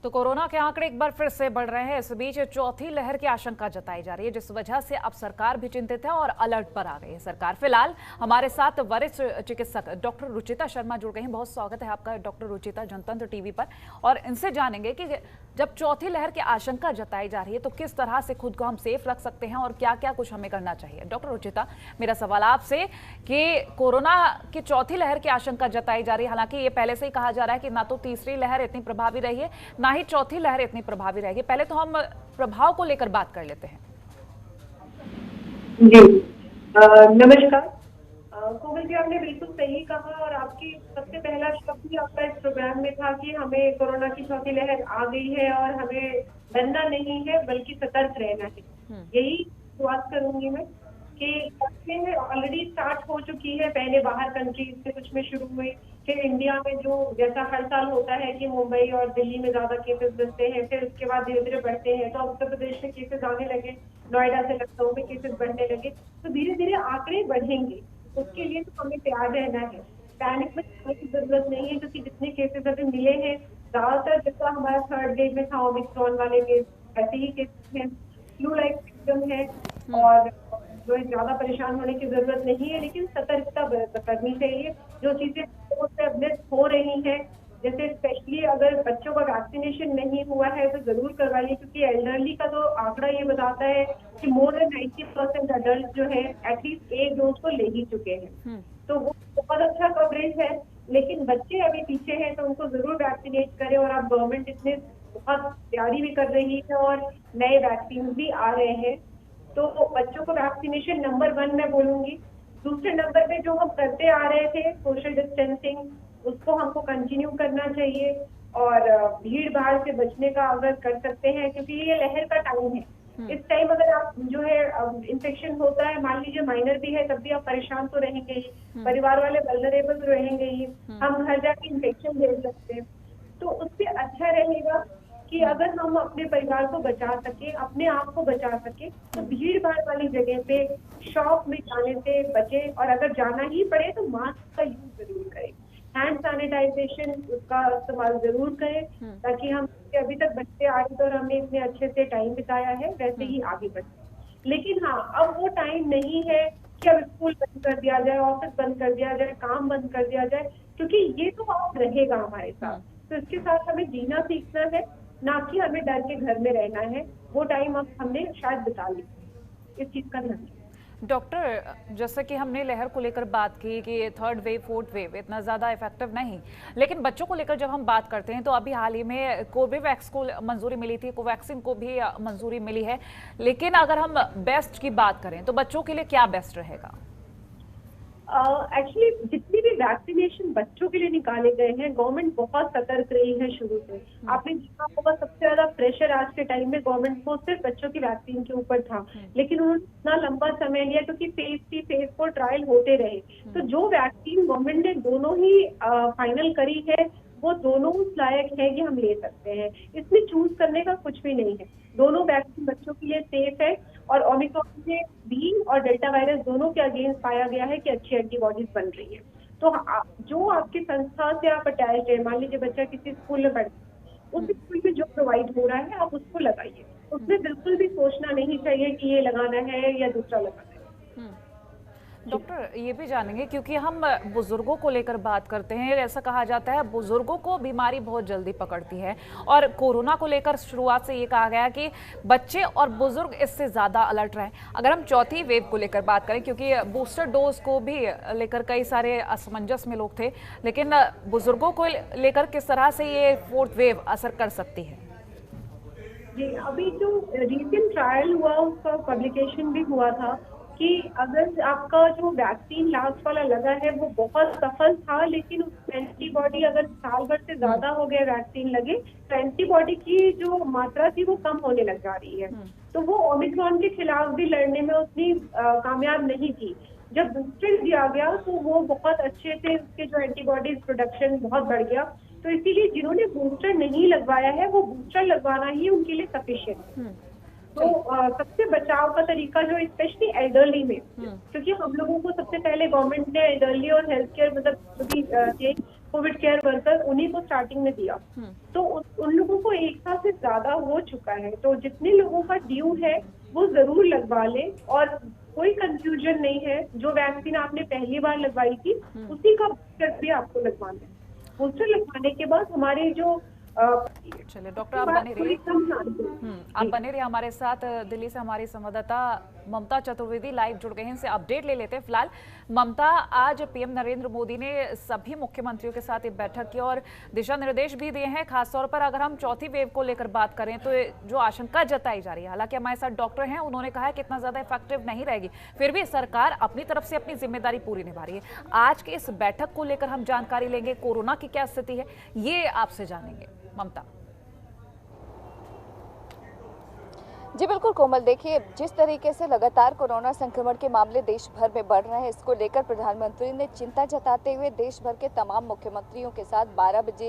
तो कोरोना के आंकड़े एक बार फिर से बढ़ रहे हैं। इस बीच चौथी लहर की आशंका जताई जा रही है, जिस वजह से अब सरकार भी चिंतित है और अलर्ट पर आ गई है सरकार। फिलहाल हमारे साथ वरिष्ठ चिकित्सक डॉक्टर रुचिता शर्मा जुड़ गई हैं। बहुत स्वागत है आपका डॉक्टर रुचिता, जनतंत्र टीवी पर। और इनसे जानेंगे कि जब चौथी लहर की आशंका जताई जा रही है तो किस तरह से खुद को हम सेफ रख सकते हैं और क्या क्या कुछ हमें करना चाहिए। डॉक्टर रुचिता, मेरा सवाल आपसे कि कोरोना की चौथी लहर की आशंका जताई जा रही है, हालांकि ये पहले से ही कहा जा रहा है कि ना तो तीसरी लहर इतनी प्रभावी रही है, ना ही चौथी लहर इतनी प्रभावी रहेगी। पहले तो हम प्रभाव को लेकर बात कर लेते हैं। जी नमस्कार। कोमल जी, आपने बिल्कुल सही कहा और आपकी सबसे पहला शब्द ही आपका इस प्रोग्राम में था कि हमें कोरोना की चौथी लहर आ गई है और हमें डरना नहीं है बल्कि सतर्क रहना है। यही शुरुआत करूंगी मैं कि वैक्सीन ऑलरेडी स्टार्ट हो चुकी है। पहले बाहर कंट्रीज से कुछ में शुरू हुई, फिर इंडिया में जो जैसा हर साल होता है कि मुंबई और दिल्ली में ज्यादा केसेस बनते हैं, फिर उसके बाद धीरे धीरे बढ़ते हैं। तो उत्तर प्रदेश में केसेस आने लगे, नोएडा से लखनऊ में केसेस बढ़ने लगे, तो धीरे धीरे आंकड़े बढ़ेंगे। उसके लिए तो हमें तैयार रहना है, पैनिक में होने की जरूरत नहीं है, क्योंकि जितने केसेस अभी मिले हैं ज्यादातर जैसा हमारा थर्ड वेव में था ओमिक्रॉन वाले केस, ऐसे ही केसेस हैं, फ्लू लाइक सिम्टम है और जो है ज्यादा परेशान होने की जरूरत नहीं है, लेकिन सतर्कता करनी चाहिए। जो चीजें हो रही हैं, जैसे स्पेशली अगर बच्चों का वैक्सीनेशन नहीं हुआ है तो जरूर करवाइए, क्योंकि एल्डरली का तो आंकड़ा ये बताता है कि मोर देन 90% अडल्ट जो है एटलीस्ट एक डोज को ले ही चुके हैं। तो वो बहुत अच्छा कवरेज है, लेकिन बच्चे अभी पीछे हैं तो उनको जरूर वैक्सीनेट करें। और अब गवर्नमेंट इसमें बहुत तैयारी भी कर रही है और नए वैक्सीन भी आ रहे हैं। तो बच्चों को वैक्सीनेशन नंबर 1 मैं बोलूंगी। दूसरे नंबर पे जो हम करते आ रहे थे सोशल डिस्टेंसिंग, उसको हमको कंटिन्यू करना चाहिए। और भीड़ भाड़ से बचने का अगर कर सकते हैं, क्योंकि ये लहर का टाइम है। इस टाइम अगर आप जो है इन्फेक्शन होता है, मान लीजिए माइनर भी है, तब भी आप परेशान तो रहेंगे ही, परिवार वाले वल्नरेबल तो रहेंगे ही, हम घर जाके इन्फेक्शन दे सकते हैं। तो उससे अच्छा रहेगा कि अगर हम अपने परिवार को बचा सके, अपने आप को बचा सके, तो भीड़ भाड़ वाली जगह पे शॉप में जाने से बचे। और अगर जाना ही पड़े तो मास्क का यूज जरूर करें, हैंड सैनिटाइजेशन उसका इस्तेमाल जरूर करें, ताकि हम अभी तक बचते आ रहे थे और हमने इतने अच्छे से टाइम बिताया है, वैसे ही आगे बढ़े। लेकिन हाँ, अब वो टाइम नहीं है कि अब स्कूल बंद कर दिया जाए, ऑफिस बंद कर दिया जाए, काम बंद कर दिया जाए, क्योंकि ये तो अब रहेगा हमारे साथ। तो इसके साथ हमें जीना सीखना है, ना कि हमें डर के घर में रहना है। वो टाइम अब हमने शायद बिता लिया। इस चीज का ध्यान रखें। डॉक्टर, जैसे कि हमने लहर को लेकर बात की कि थर्ड वेव फोर्थ वेव इतना ज़्यादा इफेक्टिव नहीं, लेकिन बच्चों को लेकर जब हम बात करते हैं तो अभी हाल ही में कोविवैक्स को मंजूरी मिली थी, कोवैक्सीन को भी मंजूरी मिली है। लेकिन अगर हम बेस्ट की बात करें तो बच्चों के लिए क्या बेस्ट रहेगा? एक्चुअली जितनी भी वैक्सीनेशन बच्चों के लिए निकाले गए हैं, गवर्नमेंट बहुत सतर्क रही है शुरू से। आपने देखा होगा सबसे ज्यादा प्रेशर आज के टाइम में गवर्नमेंट को सिर्फ बच्चों की वैक्सीन के ऊपर था, लेकिन उन्होंने इतना लंबा समय लिया क्योंकि फेज 3 फेज 4 ट्रायल होते रहे। तो जो वैक्सीन गवर्नमेंट ने दोनों ही फाइनल करी है, वो दोनों उस लायक है कि हम ले सकते हैं। इसमें चूज करने का कुछ भी नहीं है, दोनों वैक्सीन बच्चों के लिए सेफ है। और ओमिक्रॉन में बी और डेल्टा वायरस दोनों के अगेंस्ट पाया गया है कि अच्छी एंटीबॉडीज बन रही है। तो जो आपकी संस्था से आप अटैच है, मान लीजिए बच्चा किसी स्कूल में पढ़ता है, उस स्कूल में जो प्रोवाइड हो रहा है आप उसको लगाइए। उसमें बिल्कुल भी सोचना नहीं चाहिए कि ये लगाना है या दूसरा लगाना है। डॉक्टर, ये भी जानेंगे क्योंकि हम बुजुर्गों को लेकर बात करते हैं, ऐसा कहा जाता है बुजुर्गों को बीमारी बहुत जल्दी पकड़ती है, और कोरोना को लेकर शुरुआत से ये कहा गया कि बच्चे और बुजुर्ग इससे ज़्यादा अलर्ट रहें। अगर हम चौथी वेव को लेकर बात करें, क्योंकि बूस्टर डोज को भी लेकर कई सारे असमंजस में लोग थे, लेकिन बुजुर्गों को लेकर किस तरह से ये फोर्थ वेव असर कर सकती है? जी, अभी जो रिसेंट ट्रायल हुआ उसका पब्लिकेशन भी हुआ था कि अगर आपका जो वैक्सीन लास्ट वाला लगा है वो बहुत सफल था, लेकिन उसमें एंटीबॉडी अगर साल भर से ज्यादा हो गया वैक्सीन लगे तो एंटीबॉडी की जो मात्रा थी वो कम होने लग जा रही है। तो वो ओमिक्रॉन के खिलाफ भी लड़ने में उतनी कामयाब नहीं थी। जब बूस्टर दिया गया तो वो बहुत अच्छे से उसके जो एंटीबॉडीज प्रोडक्शन बहुत बढ़ गया। तो इसीलिए जिन्होंने बूस्टर नहीं लगवाया है वो बूस्टर लगवाना ही उनके लिए सफिशिएंट है। तो सबसे बचाव का तरीका जो स्पेशली एल्डरली में, क्योंकि हम लोगों को सबसे पहले गवर्नमेंट ने एल्डरली और हेल्थ केयर मतलब कोविड केयर वर्कर, उन्हीं को स्टार्टिंग में दिया। तो उन लोगों को 1 साल से ज्यादा हो चुका है, तो जितने लोगों का ड्यू है वो जरूर लगवा लें। और कोई कंफ्यूजन नहीं है, जो वैक्सीन आपने पहली बार लगवाई थी उसी का बूस्टर भी आपको लगवाना है। बूस्टर लगवाने के बाद हमारे जो चलिए डॉक्टर, आप बने रहिए। आप बने रहिए हमारे साथ। दिल्ली से हमारी संवाददाता ममता चतुर्वेदी लाइव जुड़ गए हैं, इनसे अपडेट ले लेते हैं। फिलहाल ममता, आज पीएम नरेंद्र मोदी ने सभी मुख्यमंत्रियों के साथ एक बैठक की और दिशा निर्देश भी दिए हैं। खासतौर पर अगर हम चौथी वेव को लेकर बात करें तो जो आशंका जताई जा रही है, हालांकि हमारे साथ डॉक्टर हैं, उन्होंने कहा है कि इतना ज्यादा इफेक्टिव नहीं रहेगी, फिर भी सरकार अपनी तरफ से अपनी जिम्मेदारी पूरी निभा रही है। आज की इस बैठक को लेकर हम जानकारी लेंगे, कोरोना की क्या स्थिति है ये आपसे जानेंगे। ममता। जी बिल्कुल कोमल, देखिए जिस तरीके से लगातार कोरोना संक्रमण के मामले देश भर में बढ़ रहे हैं, इसको लेकर प्रधानमंत्री ने चिंता जताते हुए देश भर के तमाम मुख्यमंत्रियों के साथ 12 बजे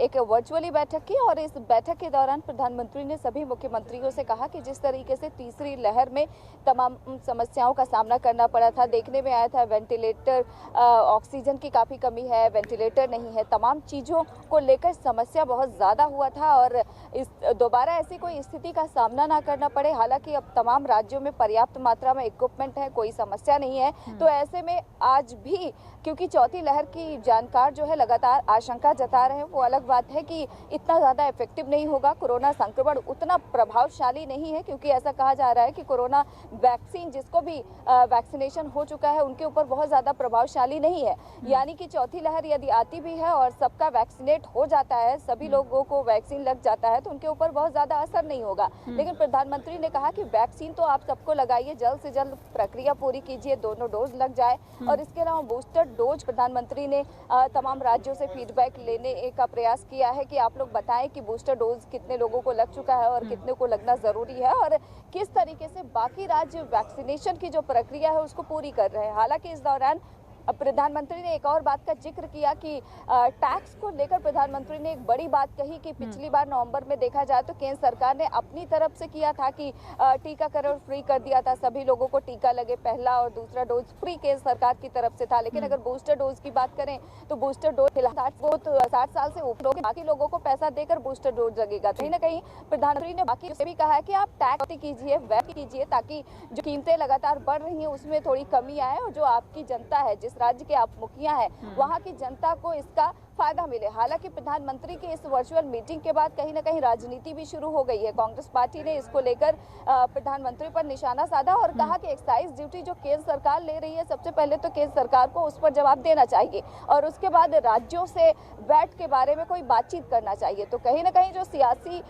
एक वर्चुअली बैठक की। और इस बैठक के दौरान प्रधानमंत्री ने सभी मुख्यमंत्रियों से कहा कि जिस तरीके से तीसरी लहर में तमाम समस्याओं का सामना करना पड़ा था, देखने में आया था वेंटिलेटर, ऑक्सीजन की काफ़ी कमी है, वेंटिलेटर नहीं है, तमाम चीज़ों को लेकर समस्या बहुत ज़्यादा हुआ था और इस दोबारा ऐसी कोई स्थिति का सामना ना करना पड़े। हालांकि अब तमाम राज्यों में पर्याप्त मात्रा में इक्विपमेंट है, कोई समस्या नहीं है। तो ऐसे में आज भी क्योंकि चौथी लहर की जानकार जो है लगातार आशंका जता रहे हैं, वो अलग बात है कि इतना ज़्यादा इफेक्टिव नहीं होगा, कोरोना संक्रमण उतना प्रभावशाली नहीं है, क्योंकि ऐसा कहा जा रहा है कि कोरोना वैक्सीन जिसको भी वैक्सीनेशन हो चुका है उनके ऊपर बहुत ज़्यादा प्रभावशाली नहीं है। यानी कि चौथी लहर यदि आती भी है और सबका वैक्सीनेट हो जाता है, सभी लोगों को वैक्सीन लग जाता है, तो उनके ऊपर बहुत ज़्यादा असर नहीं होगा। लेकिन प्रधानमंत्री ने कहा कि वैक्सीन तो आप सबको लगाइए, जल्द से जल्द प्रक्रिया पूरी कीजिए, दोनों डोज लग जाए। और इसके अलावा बूस्टर डोज प्रधानमंत्री ने तमाम राज्यों से फीडबैक लेने का प्रयास किया है कि आप लोग बताएं कि बूस्टर डोज कितने लोगों को लग चुका है और कितने को लगना जरूरी है और किस तरीके से बाकी राज्य वैक्सीनेशन की जो प्रक्रिया है उसको पूरी कर रहे हैं। हालांकि इस दौरान प्रधानमंत्री ने एक और बात का जिक्र किया कि टैक्स को लेकर प्रधानमंत्री ने एक बड़ी बात कही कि पिछली बार नवंबर में देखा जाए तो केंद्र सरकार ने अपनी तरफ से किया था कि टीकाकरण फ्री कर दिया था, सभी लोगों को टीका लगे, पहला और दूसरा डोज फ्री केंद्र सरकार की तरफ से था। लेकिन अगर बूस्टर डोज की बात करें तो बूस्टर डोज 60 साल से ऊपर बाकी लोगों को पैसा देकर बूस्टर डोज लगेगा। कहीं ना कहीं प्रधानमंत्री ने बाकी से भी कहा है कि आप टैक्स कीजिए, वैट कीजिए, ताकि जो कीमतें लगातार बढ़ रही हैं उसमें थोड़ी कमी आए और जो आपकी जनता है, जिस राज्य के आप मुखिया हैं, वहां की जनता को इसका फायदा मिले। हालांकि प्रधानमंत्री की इस वर्चुअल मीटिंग के बाद कहीं ना कहीं राजनीति भी शुरू हो गई है। कांग्रेस पार्टी ने इसको लेकर प्रधानमंत्री पर निशाना साधा और कहा कि एक्साइज ड्यूटी जो केंद्र सरकार ले रही है, सबसे पहले तो केंद्र सरकार को उस पर जवाब देना चाहिए और उसके बाद राज्यों से वैट के बारे में कोई बातचीत करना चाहिए। तो कहीं ना कहीं जो सियासी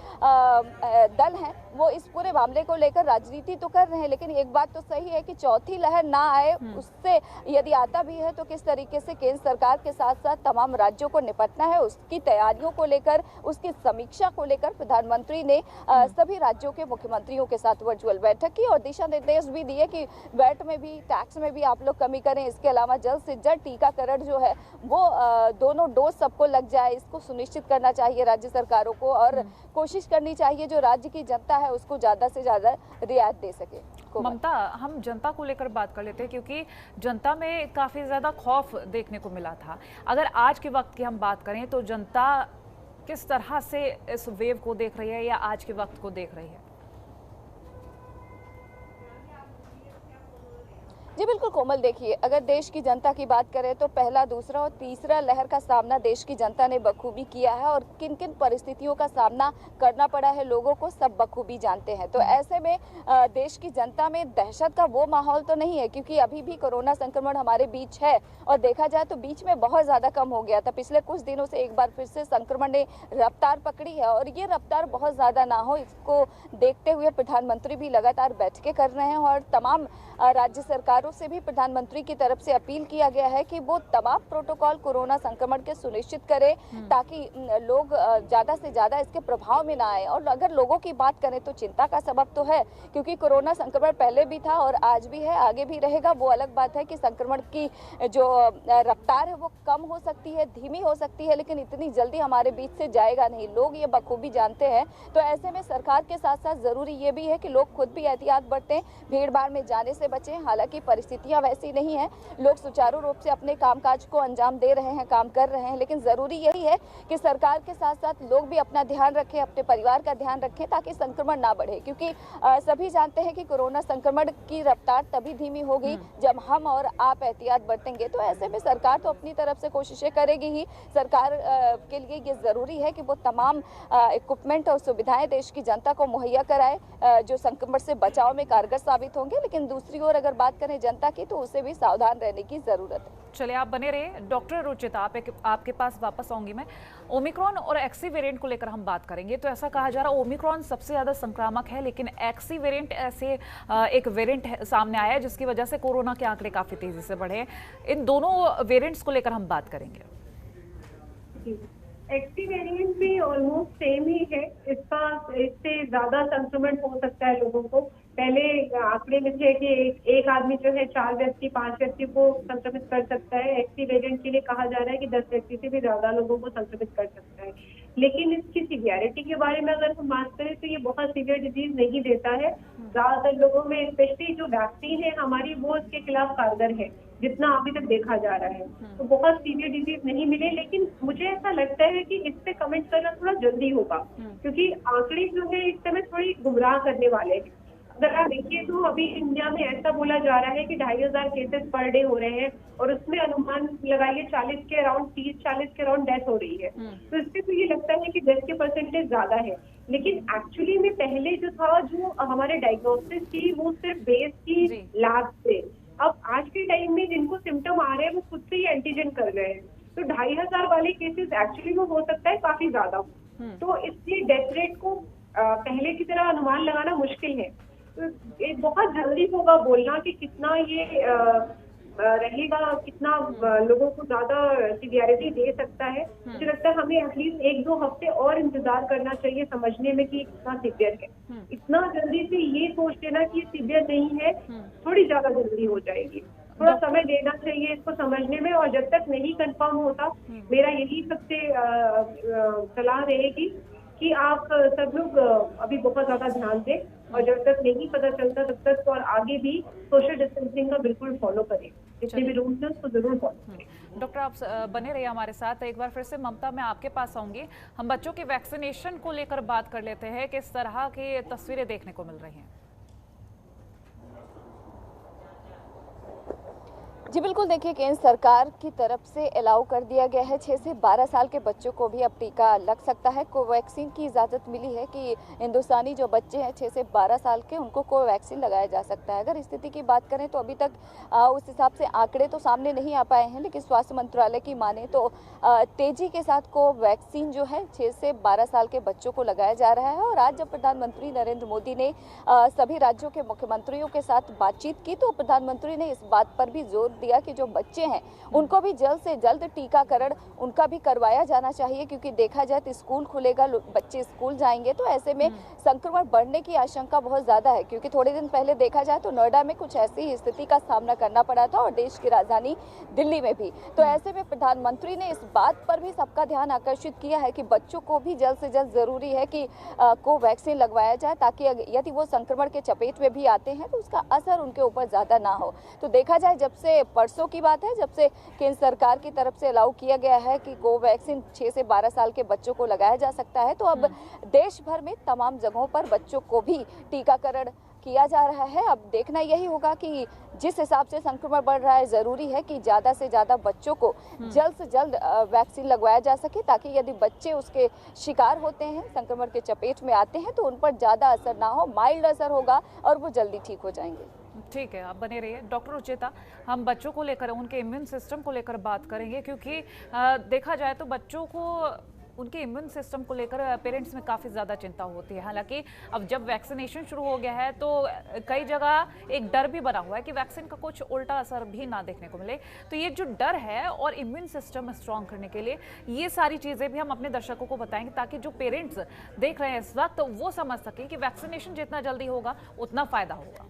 दल हैं वो इस पूरे मामले को लेकर राजनीति तो कर रहे हैं, लेकिन एक बात तो सही है कि चौथी लहर ना आए, उससे यदि आता भी है तो किस तरीके से केंद्र सरकार के साथ साथ तमाम राज्यों को निपटना है, उसकी तैयारियों को लेकर, उसकी समीक्षा को लेकर प्रधानमंत्री ने सभी राज्यों के मुख्यमंत्रियों के साथ वर्चुअल बैठक की और दिशा निर्देश भी दिए कि वैट में भी, टैक्स में भी आप लोग कमी करें। इसके अलावा जल्द से जल्द टीकाकरण जो है वो दोनों डोज सबको लग जाए, इसको सुनिश्चित करना चाहिए राज्य सरकारों को और कोशिश करनी चाहिए जो राज्य की जनता है उसको ज्यादा से ज्यादा रियायत दे सके। ममता, हम जनता को लेकर बात कर लेते हैं क्योंकि जनता में काफी ज्यादा खौफ देखने को मिला था। अगर आज के वक्त की हम बात करें तो जनता किस तरह से इस वेव को देख रही है या आज के वक्त को देख रही है? जी बिल्कुल कोमल, देखिए अगर देश की जनता की बात करें तो पहला, दूसरा और तीसरा लहर का सामना देश की जनता ने बखूबी किया है और किन किन परिस्थितियों का सामना करना पड़ा है लोगों को सब बखूबी जानते हैं। तो ऐसे में देश की जनता में दहशत का वो माहौल तो नहीं है क्योंकि अभी भी कोरोना संक्रमण हमारे बीच है और देखा जाए तो बीच में बहुत ज़्यादा कम हो गया था। पिछले कुछ दिनों से एक बार फिर से संक्रमण ने रफ्तार पकड़ी है और ये रफ्तार बहुत ज़्यादा ना हो, इसको देखते हुए प्रधानमंत्री भी लगातार बैठकें कर रहे हैं और तमाम राज्य सरकारों से भी प्रधानमंत्री की तरफ से अपील किया गया है कि वो तमाम प्रोटोकॉल कोरोना संक्रमण के सुनिश्चित करें ताकि लोग ज़्यादा से ज़्यादा इसके प्रभाव में ना आए। और अगर लोगों की बात करें तो चिंता का सबब तो है क्योंकि कोरोना संक्रमण पहले भी था और आज भी है, आगे भी रहेगा। वो अलग बात है कि संक्रमण की जो रफ्तार है वो कम हो सकती है, धीमी हो सकती है, लेकिन इतनी जल्दी हमारे बीच से जाएगा नहीं, लोग ये बखूबी जानते हैं। तो ऐसे में सरकार के साथ साथ ज़रूरी ये भी है कि लोग खुद भी एहतियात बरतें, भीड़ भाड़ में जाने से बचें। हालांकि परिस्थितियां वैसी नहीं है, लोग सुचारू रूप से अपने कामकाज को अंजाम दे रहे हैं, काम कर रहे हैं, लेकिन ज़रूरी यही है कि सरकार के साथ साथ लोग भी अपना ध्यान रखें, अपने परिवार का ध्यान रखें, ताकि संक्रमण ना बढ़े। क्योंकि सभी जानते हैं कि कोरोना संक्रमण की रफ्तार तभी धीमी होगी जब हम और आप एहतियात बरतेंगे। तो ऐसे में सरकार तो अपनी तरफ से कोशिशें करेगी ही। सरकार के लिए ये ज़रूरी है कि वो तमाम इक्विपमेंट और सुविधाएं देश की जनता को मुहैया कराए जो संक्रमण से बचाव में कारगर साबित होंगे। लेकिन दूसरी ओर अगर बात करें जनता की, तो उसे भी सावधान रहने की ज़रूरत है। चलिए, आप बने रहिए। डॉक्टर रुचिता, आपके पास वापस आऊंगी मैं। ओमिक्रॉन और एक्सी वेरिएंट को लेकर हम बात करेंगे। तो ऐसा कहा जा रहा है ओमिक्रॉन सबसे ज़्यादा संक्रामक है, लेकिन एक्सी वेरिएंट ऐसे एक वेरिएंट सामने आया है जिसकी वजह से कोरोना के आंकड़े काफ़ी तेज़ी से बढ़े। इन दोनों वेरिएंट्स को लेकर हम बात करेंगे। एक्सी वेरिएंट भी ऑलमोस्ट सेम ही है। इससे ज्यादा संक्रमण हो सकता है लोगों को। पहले आंकड़े में थे कि एक आदमी जो है 4 व्यक्ति 5 व्यक्ति को संक्रमित कर सकता है। एक्सी वेरिएंट के लिए कहा जा रहा है कि 10 व्यक्ति से भी ज्यादा लोगों को संक्रमित कर सकता है। लेकिन इसकी सीवियरिटी के बारे में अगर हम बात करें तो ये बहुत सीवियर डिजीज नहीं देता है। ज्यादातर लोगों में स्पेशली जो वैक्सीन है हमारी, वो इसके खिलाफ कारगर है जितना अभी तक देखा जा रहा है। तो बहुत सीवियर डिजीज नहीं मिले, लेकिन मुझे ऐसा लगता है कि इस पे कमेंट करना थोड़ा जल्दी होगा, क्योंकि आंकड़े जो है इस समय थोड़ी गुमराह करने वाले हैं। अगर आप देखिए तो अभी इंडिया में ऐसा बोला जा रहा है कि 2500 केसेस पर डे हो रहे हैं और उसमें अनुमान लगाइए 40 के अराउंड 30-40 के अराउंड डेथ हो रही है। तो इससे तो ये लगता है कि डेथ के परसेंटेज ज्यादा है। लेकिन एक्चुअली में पहले जो था, जो हमारे डायग्नोस्टिस थी वो सिर्फ बेस की लैब से। अब आज के टाइम में जिनको सिम्टम आ रहे हैं वो खुद से ही एंटीजन कर रहे हैं। तो 2500 वाले केसेस एक्चुअली में हो सकता है काफी ज्यादा हो। तो इसलिए डेथ रेट को पहले की तरह अनुमान लगाना मुश्किल है। तो ये बहुत जल्दी होगा बोलना कि कितना ये रहेगा, कितना लोगों को ज्यादा सीवियरिटी दे सकता है। मुझे लगता है हमें एटलीस्ट 1-2 हफ्ते और इंतजार करना चाहिए समझने में कि कितना सीवियर है। इतना जल्दी से ये सोच लेना कि ये सीवियर नहीं है, थोड़ी ज्यादा जल्दी हो जाएगी। थोड़ा समय देना चाहिए इसको समझने में, और जब तक नहीं कंफर्म होता, मेरा यही सबसे सलाह रहेगी कि आप सब लोग अभी बहुत ज्यादा ध्यान दें, और जब तक नहीं पता चलता तब तक और आगे भी सोशल डिस्टेंसिंग का बिल्कुल फॉलो करें। जितने भी रूल्स हैं उसको जरूर फॉलो करें। डॉक्टर, आप बने रहिए हमारे साथ। एक बार फिर से ममता, मैं आपके पास आऊंगी। हम बच्चों की वैक्सीनेशन को लेकर बात कर लेते हैं। किस तरह की तस्वीरें देखने को मिल रही हैं? जी बिल्कुल, देखिए केंद्र सरकार की तरफ से अलाउ कर दिया गया है 6 से 12 साल के बच्चों को भी अब टीका लग सकता है। कोवैक्सीन की इजाज़त मिली है कि हिंदुस्तानी जो बच्चे हैं 6 से 12 साल के, उनको कोवैक्सीन लगाया जा सकता है। अगर स्थिति की बात करें तो अभी तक उस हिसाब से आंकड़े तो सामने नहीं आ पाए हैं, लेकिन स्वास्थ्य मंत्रालय की माने तो तेज़ी के साथ कोवैक्सीन जो है 6 से 12 साल के बच्चों को लगाया जा रहा है। और आज जब प्रधानमंत्री नरेंद्र मोदी ने सभी राज्यों के मुख्यमंत्रियों के साथ बातचीत की, तो प्रधानमंत्री ने इस बात पर भी जोर दिया कि जो बच्चे हैं उनको भी जल्द से जल्द टीकाकरण उनका भी करवाया जाना चाहिए। क्योंकि देखा जाए तो स्कूल खुलेगा, बच्चे स्कूल जाएंगे, तो ऐसे में संक्रमण बढ़ने की आशंका बहुत ज़्यादा है। क्योंकि थोड़े दिन पहले देखा जाए तो नोएडा में कुछ ऐसी ही स्थिति का सामना करना पड़ा था, और देश की राजधानी दिल्ली में भी। तो ऐसे में प्रधानमंत्री ने इस बात पर भी सबका ध्यान आकर्षित किया है कि बच्चों को भी जल्द से जल्द ज़रूरी है कि कोवैक्सीन लगवाया जाए, ताकि यदि वो संक्रमण के चपेट में भी आते हैं तो उसका असर उनके ऊपर ज़्यादा ना हो। तो देखा जाए, जब से परसों की बात है, जब से केंद्र सरकार की तरफ से अलाउ किया गया है कि कोवैक्सीन 6 से 12 साल के बच्चों को लगाया जा सकता है, तो अब देश भर में तमाम जगहों पर बच्चों को भी टीकाकरण किया जा रहा है। अब देखना यही होगा कि जिस हिसाब से संक्रमण बढ़ रहा है, ज़रूरी है कि ज़्यादा से ज़्यादा बच्चों को जल्द से जल्द वैक्सीन लगवाया जा सके, ताकि यदि बच्चे उसके शिकार होते हैं, संक्रमण के चपेट में आते हैं, तो उन पर ज़्यादा असर ना हो, माइल्ड असर होगा और वो जल्दी ठीक हो जाएंगे। ठीक है, आप बने रहिए। डॉक्टर रुचिता, हम बच्चों को लेकर, उनके इम्यून सिस्टम को लेकर बात करेंगे, क्योंकि देखा जाए तो बच्चों को उनके इम्यून सिस्टम को लेकर पेरेंट्स में काफ़ी ज़्यादा चिंता होती है। हालांकि अब जब वैक्सीनेशन शुरू हो गया है तो कई जगह एक डर भी बना हुआ है कि वैक्सीन का कुछ उल्टा असर भी ना देखने को मिले। तो ये जो डर है और इम्यून सिस्टम स्ट्रॉन्ग करने के लिए ये सारी चीज़ें भी हम अपने दर्शकों को बताएंगे, ताकि जो पेरेंट्स देख रहे हैं इस वक्त तो वो समझ सकें कि वैक्सीनेशन जितना जल्दी होगा उतना फ़ायदा होगा।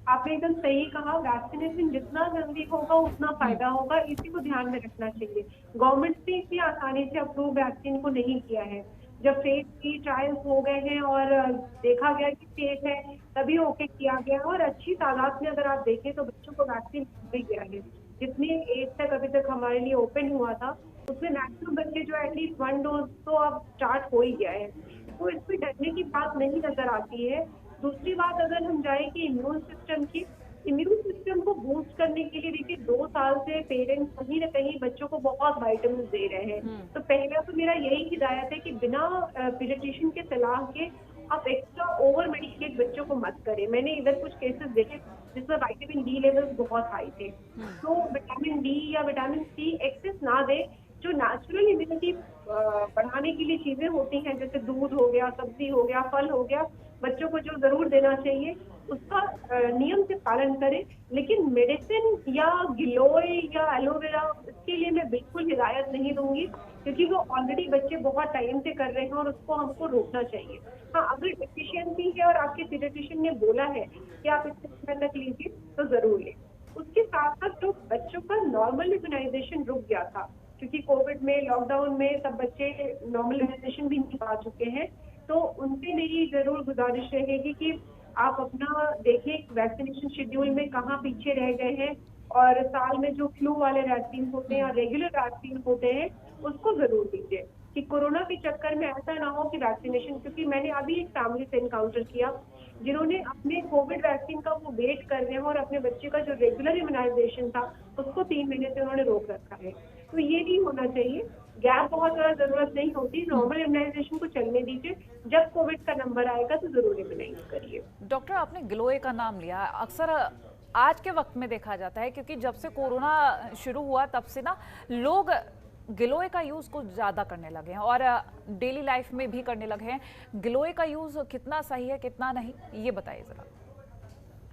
आपने एकदम सही कहा, वैक्सीनेशन जितना जल्दी होगा उतना फायदा होगा, इसी को ध्यान में रखना चाहिए। गवर्नमेंट ने इतनी आसानी से अप्रूव वैक्सीन को नहीं किया है। जब फेज 3 ट्रायल्स हो गए हैं और देखा गया कि सेफ है, तभी ओके किया गया। और अच्छी तादाद में अगर आप देखें तो बच्चों को वैक्सीन भी गया है। जितनी एज तक अभी तक हमारे लिए ओपन हुआ था, उसमें मैक्सिमम बच्चे जो एटलीस्ट 1 डोज तो अब स्टार्ट हो ही गया है। तो इसमें डरने की बात नहीं नजर आती है। दूसरी बात अगर हम जाए कि इम्यून सिस्टम को बूस्ट करने के लिए, देखिए 2 साल से पेरेंट्स कहीं ना कहीं बच्चों को बहुत विटामिन दे रहे हैं। तो पहला तो मेरा यही हिदायत है कि बिना पीडियाट्रिशियन के सलाह के आप एक्स्ट्रा ओवर मेडिकेट बच्चों को मत करें। मैंने इधर कुछ केसेस देखे जिसमें विटामिन डी लेवल्स बहुत हाई थे। तो विटामिन डी या विटामिन सी एक्सेस ना दे। जो नेचुरल इम्यूनिटी बढ़ाने के लिए चीजें होती हैं, जैसे दूध हो गया, सब्जी हो गया, फल हो गया, बच्चों को जो जरूर देना चाहिए उसका नियम से पालन करें। लेकिन मेडिसिन या गिलोय या एलोवेरा, इसके लिए मैं बिल्कुल हिदायत नहीं दूंगी, क्योंकि वो ऑलरेडी बच्चे बहुत टाइम से कर रहे हैं और उसको हमको रोकना चाहिए। हाँ, अगर डेफिशिएंसी है और आपके पीडियाट्रिशियन ने बोला है कि आप इस समय तक लीजिए तो जरूर लें। उसके साथ साथ जो बच्चों का नॉर्मल इम्यूनाइजेशन रुक गया था, क्योंकि कोविड में, लॉकडाउन में सब बच्चे नॉर्मल इम्यूनाइजेशन भी नहीं पा चुके हैं, तो उनसे मेरी जरूर गुजारिश रहेगी कि आप अपना देखें वैक्सीनेशन शेड्यूल में कहाँ पीछे रह गए हैं, और साल में जो फ्लू वाले वैक्सीन होते हैं और रेगुलर वैक्सीन होते हैं उसको जरूर दीजिए, कि कोरोना के चक्कर में ऐसा ना हो कि वैक्सीनेशन, क्योंकि मैंने अभी एक फैमिली से एनकाउंटर किया जिन्होंने अपने कोविड वैक्सीन का वो वेट कर रहे हैं और अपने बच्चे का जो रेगुलर इम्यूनाइजेशन था उसको 3 महीने से उन्होंने रोक रखा है। तो ये नहीं होना चाहिए। गैप बहुत ज्यादा जरूरत नहीं होती, नॉर्मल इम्यूनाइजेशन को चलने दीजिए। जब कोविड का नंबर आएगा तो जरूर इम्यूनाइज करिए। डॉक्टर, आपने गिलोय का नाम लिया। अक्सर आज के वक्त में देखा जाता है, क्योंकि जब से कोरोना शुरू हुआ तब से ना लोग गिलोय का यूज कुछ ज्यादा करने लगे हैं और डेली लाइफ में भी करने लगे हैं। गिलोय का यूज कितना सही है, कितना नहीं, ये बताइए जरा।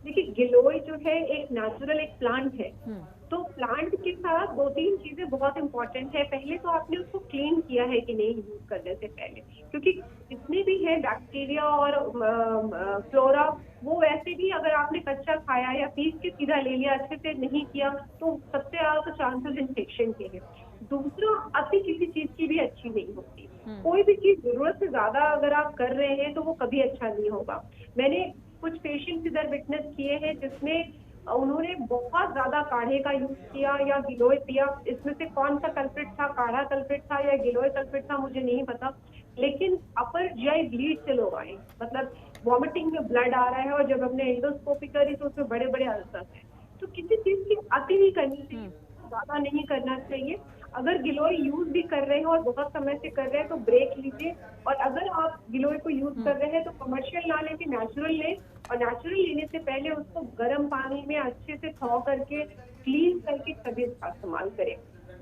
देखिए, गिलोय जो है एक नेचुरल एक प्लांट है। तो प्लांट के साथ 2-3 चीजें बहुत इंपॉर्टेंट है। पहले तो आपने उसको क्लीन किया है कि नहीं यूज करने से पहले, क्योंकि जितने भी है बैक्टीरिया और फ्लोरा, वो वैसे भी अगर आपने कच्चा खाया या पीस के सीधा ले लिया, अच्छे से नहीं किया, तो सबसे ज्यादा तो चांसेस इन्फेक्शन के हैं। दूसरा, अति किसी चीज की भी अच्छी नहीं होती। कोई भी चीज जरूरत से ज्यादा अगर आप कर रहे हैं तो वो कभी अच्छा नहीं होगा। मैंने कुछ पेशेंट्स इधर विटनेस किए हैं जिसमें उन्होंने बहुत ज्यादा काढ़े का यूज किया या गिलोय पिया। इसमें से कौन सा कल्प्रिट था, काढ़ा कल्प्रिट था या गिलोय कल्प्रिट था, मुझे नहीं पता। लेकिन अपर जीआई ब्लीड से लोग आए, मतलब वॉमिटिंग में ब्लड आ रहा है, और जब हमने एंडोस्कोपी करी तो उसमें बड़े बड़े अल्सर है। तो किसी चीज की अति नहीं करनी चाहिए, ज्यादा नहीं करना चाहिए। अगर गिलोय यूज भी कर रहे हैं और बहुत समय से कर रहे हैं तो ब्रेक लीजिए। और अगर आप गिलोय को यूज कर रहे हैं तो कमर्शियल ना लेके नेचुरल लें, और नेचुरल लेने से पहले उसको गर्म पानी में अच्छे से थॉ करके क्लीन करके तभी इसका इस्तेमाल करें।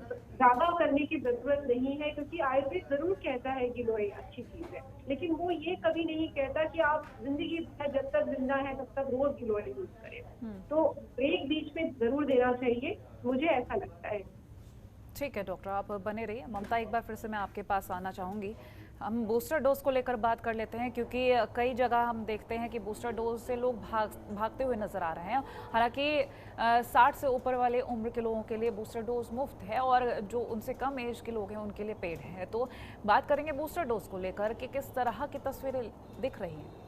ज्यादा करने की जरूरत नहीं है, क्योंकि आयुर्वेद जरूर कहता है गिलोय अच्छी चीज है, लेकिन वो ये कभी नहीं कहता कि आप जिंदगी भर जब तक जिंदा है तब तक रोज गिलोय यूज करें। तो ब्रेक बीच में जरूर देना चाहिए, मुझे ऐसा लगता है। ठीक है डॉक्टर, आप बने रहिए। ममता, एक बार फिर से मैं आपके पास आना चाहूँगी। हम बूस्टर डोज को लेकर बात कर लेते हैं, क्योंकि कई जगह हम देखते हैं कि बूस्टर डोज से लोग भागते हुए नजर आ रहे हैं। हालांकि 60 से ऊपर वाले उम्र के लोगों के लिए बूस्टर डोज मुफ्त है और जो उनसे कम एज के लोग हैं उनके लिए पेड है। तो बात करेंगे बूस्टर डोज को लेकर कि किस तरह की तस्वीरें दिख रही हैं।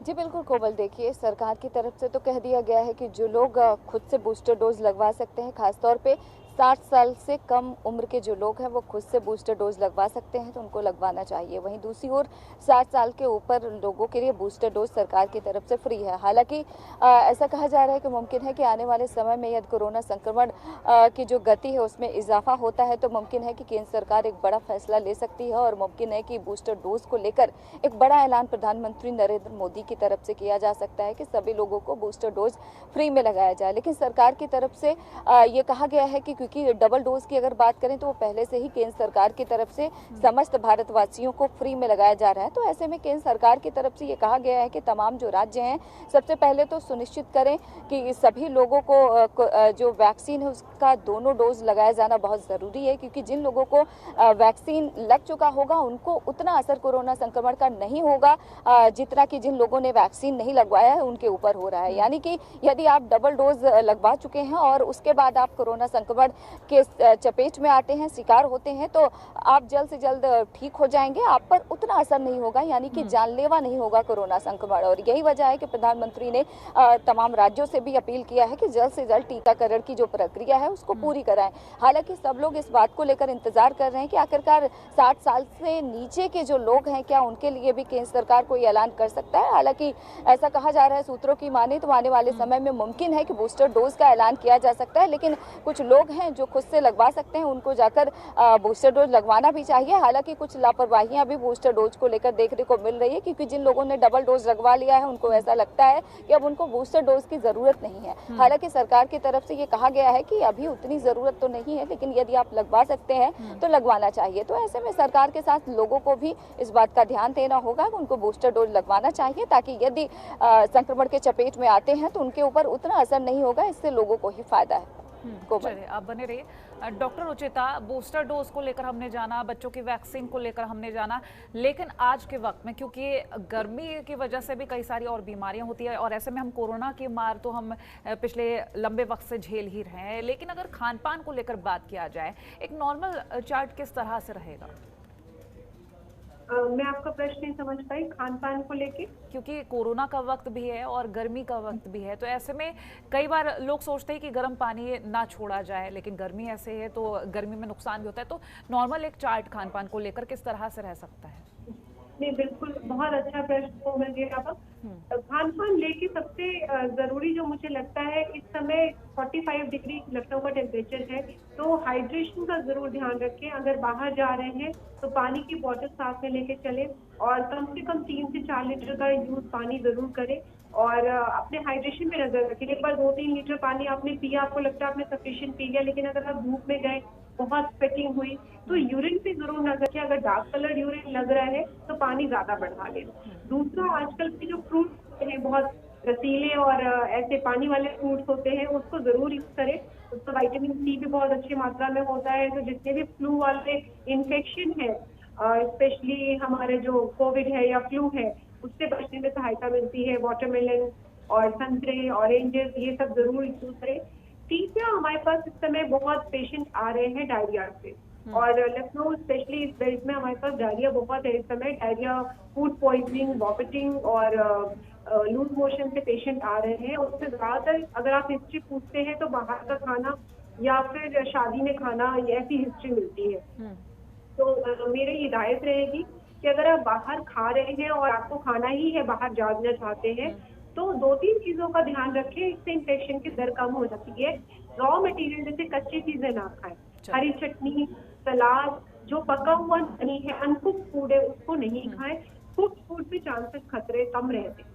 जी बिल्कुल कोमल, देखिए सरकार की तरफ से तो कह दिया गया है कि जो लोग खुद से बूस्टर डोज लगवा सकते हैं, खासतौर पे 60 साल से कम उम्र के जो लोग हैं वो खुद से बूस्टर डोज लगवा सकते हैं, तो उनको लगवाना चाहिए। वहीं दूसरी ओर 60 साल के ऊपर लोगों के लिए बूस्टर डोज सरकार की तरफ से फ्री है। हालांकि ऐसा कहा जा रहा है कि मुमकिन है कि आने वाले समय में यदि कोरोना संक्रमण की जो गति है उसमें इजाफा होता है तो मुमकिन है कि केंद्र सरकार एक बड़ा फैसला ले सकती है और मुमकिन है कि बूस्टर डोज को लेकर एक बड़ा ऐलान प्रधानमंत्री नरेंद्र मोदी की तरफ से किया जा सकता है कि सभी लोगों को बूस्टर डोज फ्री में लगाया जाए। लेकिन सरकार की तरफ से ये कहा गया है कि क्योंकि डबल डोज की अगर बात करें तो वो पहले से ही केंद्र सरकार की तरफ से समस्त भारतवासियों को फ्री में लगाया जा रहा है। तो ऐसे में केंद्र सरकार की तरफ से ये कहा गया है कि तमाम जो राज्य हैं सबसे पहले तो सुनिश्चित करें कि सभी लोगों को जो वैक्सीन है उसका दोनों डोज लगाया जाना बहुत ज़रूरी है, क्योंकि जिन लोगों को वैक्सीन लग चुका होगा उनको उतना असर कोरोना संक्रमण का नहीं होगा जितना कि जिन लोगों ने वैक्सीन नहीं लगवाया है उनके ऊपर हो रहा है। यानी कि यदि आप डबल डोज लगवा चुके हैं और उसके बाद आप कोरोना संक्रमण के चपेट में आते हैं, शिकार होते हैं, तो आप जल्द से जल्द ठीक हो जाएंगे, आप पर उतना असर नहीं होगा, यानी कि जानलेवा नहीं होगा कोरोना संक्रमण। और यही वजह है कि प्रधानमंत्री ने तमाम राज्यों से भी अपील किया है कि जल्द से जल्द टीकाकरण की जो प्रक्रिया है उसको पूरी कराएं। हालांकि सब लोग इस बात को लेकर इंतजार कर रहे हैं कि आखिरकार 60 साल से नीचे के जो लोग हैं, क्या उनके लिए भी केंद्र सरकार कोई ऐलान कर सकता है। हालांकि ऐसा कहा जा रहा है, सूत्रों की माने तो आने वाले समय में मुमकिन है कि बूस्टर डोज का ऐलान किया जा सकता है, लेकिन कुछ लोग हैं जो खुद से लगवा सकते हैं, उनको जाकर बूस्टर डोज लगवाना भी चाहिए। हालांकि कुछ लापरवाहियां भी बूस्टर डोज को लेकर देखने को मिल रही है, क्योंकि जिन लोगों ने डबल डोज लगवा लिया है उनको ऐसा लगता है कि अब उनको बूस्टर डोज की जरूरत नहीं है। हालांकि सरकार की तरफ से ये कहा गया है कि अभी उतनी जरूरत तो नहीं है, लेकिन यदि आप लगवा सकते हैं तो लगवाना चाहिए। तो ऐसे में सरकार के साथ लोगों को भी इस बात का ध्यान देना होगा कि उनको बूस्टर डोज लगवाना चाहिए, ताकि यदि संक्रमण के चपेट में आते हैं तो उनके ऊपर उतना असर नहीं होगा, इससे लोगों को ही फायदा है। चलिए, आप बने रहिए। डॉक्टर रुचिता, बूस्टर डोज को लेकर हमने जाना, बच्चों की वैक्सीन को लेकर हमने जाना, लेकिन आज के वक्त में क्योंकि गर्मी की वजह से भी कई सारी और बीमारियां होती है, और ऐसे में हम कोरोना की मार तो हम पिछले लंबे वक्त से झेल ही रहे हैं, लेकिन अगर खान पान को लेकर बात किया जाए, एक नॉर्मल चार्ट किस तरह से रहेगा? मैं आपका प्रश्न नहीं समझ पाई, खान पान को लेके। क्योंकि कोरोना का वक्त भी है और गर्मी का वक्त भी है, तो ऐसे में कई बार लोग सोचते हैं कि गर्म पानी ना छोड़ा जाए, लेकिन गर्मी ऐसे है तो गर्मी में नुकसान भी होता है। तो नॉर्मल एक चार्ट खान पान को लेकर किस तरह से रह सकता है? नहीं, बिल्कुल बहुत अच्छा प्रश्न मिल गया। आप खान पान लेके सबसे जरूरी जो मुझे लगता है, इस समय 45 डिग्री लखनऊ का टेम्परेचर है, तो हाइड्रेशन का जरूर ध्यान रखें। अगर बाहर जा रहे हैं तो पानी की बोतल साथ में लेके चलें, और कम से कम 3 से 4 लीटर का यूज पानी जरूर करें, और अपने हाइड्रेशन पे नजर रखें। एक बार 2-3 लीटर पानी आपने पिया, आपको लगता है आपने सफिशिएंट पी लिया, लेकिन अगर आप धूप में गए, बहुत स्वेटिंग हुई, तो यूरिन पे जरूर नजर रखें। अगर डार्क कलर यूरिन लग रहा है तो पानी ज्यादा बढ़ा लें। दूसरा, आजकल के जो फ्रूट हैं बहुत रसीले और ऐसे पानी वाले फ्रूट्स होते हैं, उसको जरूर यूज करें। उसमें विटामिन सी भी बहुत अच्छी मात्रा में होता है, तो जितने भी फ्लू वाले इन्फेक्शन है, स्पेशली हमारे जो कोविड है या फ्लू है, उससे बचने में सहायता मिलती है। वाटरमेलन और संतरे, ऑरेंजेस, ये सब जरूर यूज करें। तीसरा, हमारे पास इस समय बहुत पेशेंट आ रहे हैं डायरिया से, और लखनऊ स्पेशली इस बेल्ट में हमारे पास डायरिया बहुत है इस समय। डायरिया, फूड पॉइजनिंग, वॉमिटिंग और लूज मोशन से पेशेंट आ रहे हैं। उससे ज्यादातर अगर आप हिस्ट्री पूछते हैं तो बाहर का खाना या फिर शादी में खाना, ऐसी हिस्ट्री मिलती है। तो मेरी हिदायत रहेगी कि अगर आप बाहर खा रहे हैं और आपको खाना ही है, बाहर जाना चाहते हैं, तो 2-3 चीजों का ध्यान रखें, इससे इन्फेक्शन की दर कम हो जाती है। रॉ मटेरियल जैसे कच्ची चीजें ना खाएं, हरी चटनी, सलाद, जो पका हुआ नहीं है, अनकुक फूड है, उसको नहीं खाएं। कुक फूड पे चांसेस खतरे कम रहते हैं।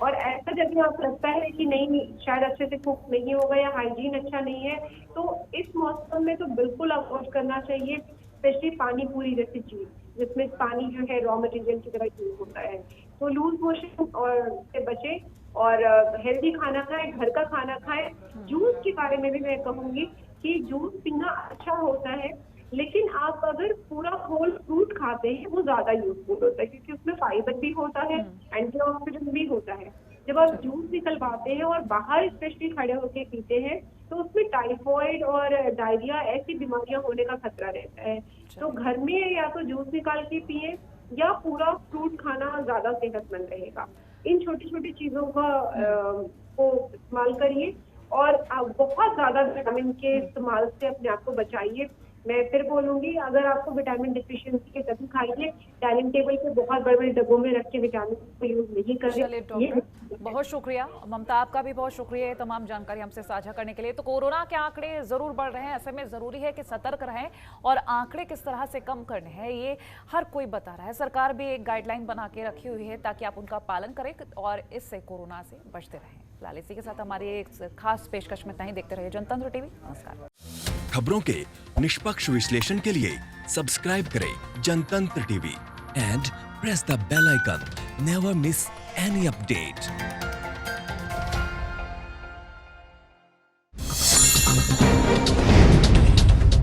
और ऐसा जब आपको लगता है कि नहीं शायद अच्छे से कुक नहीं होगा या हाइजीन अच्छा नहीं है, तो इस मौसम में तो बिल्कुल अवॉइड करना चाहिए, स्पेशली पानी पूरी जैसी चीज, जिसमें पानी जो है रॉ मटेरियल की तरह यूज होता है। तो लूज मोशन और से बचे, और हेल्दी खाना खाएं, घर का खाना खाएं। जूस के बारे में भी मैं कहूंगी कि जूस पीना अच्छा होता है, लेकिन आप अगर पूरा होल फ्रूट खाते हैं वो ज्यादा यूजफुल होता है, क्योंकि उसमें फाइबर भी होता है, एंटीऑक्सीडेंट भी होता है। जब आप जूस निकलवाते हैं और बाहर स्पेशली खड़े होकर पीते हैं, तो उसमें टाइफॉइड और डायरिया ऐसी बीमारियां होने का खतरा रहता है। तो घर में या तो जूस निकाल के पिए या पूरा फ्रूट खाना ज्यादा सेहतमंद रहेगा। इन छोटी छोटी चीजों का को इस्तेमाल करिए, और बहुत ज्यादा विटामिन के इस्तेमाल से अपने आप को बचाइए। मैं फिर बोलूंगी, अगर आपको विटामिन डिफिशियंसी के तभी खाइए, डाइनिंग टेबल पे बहुत बड़े बड़े डब्बों में रख के विटामिन को यूज नहीं करें। बहुत शुक्रिया ममता, आपका भी बहुत शुक्रिया ये तमाम जानकारी हमसे साझा करने के लिए। तो कोरोना के आंकड़े जरूर बढ़ रहे हैं, ऐसे में जरूरी है कि सतर्क रहें, और आंकड़े किस तरह से कम करने हैं ये हर कोई बता रहा है। सरकार भी एक गाइडलाइन बना के रखी हुई है ताकि आप उनका पालन करें और इससे कोरोना से बचते रहें। फिलहाल इसी के साथ हमारी एक खास पेशकश में नहीं, देखते रहिए जनतंत्र टीवी। नमस्कार। खबरों के निष्पक्ष विश्लेषण के लिए सब्सक्राइब करें Janatantra TV and press the bell icon. Never miss any update.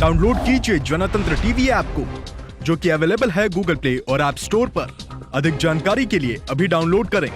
Download कीजिए जनतंत्र टीवी ऐप को, जो कि अवेलेबल है गूगल प्ले और ऐप स्टोर पर। अधिक जानकारी के लिए अभी डाउनलोड करें।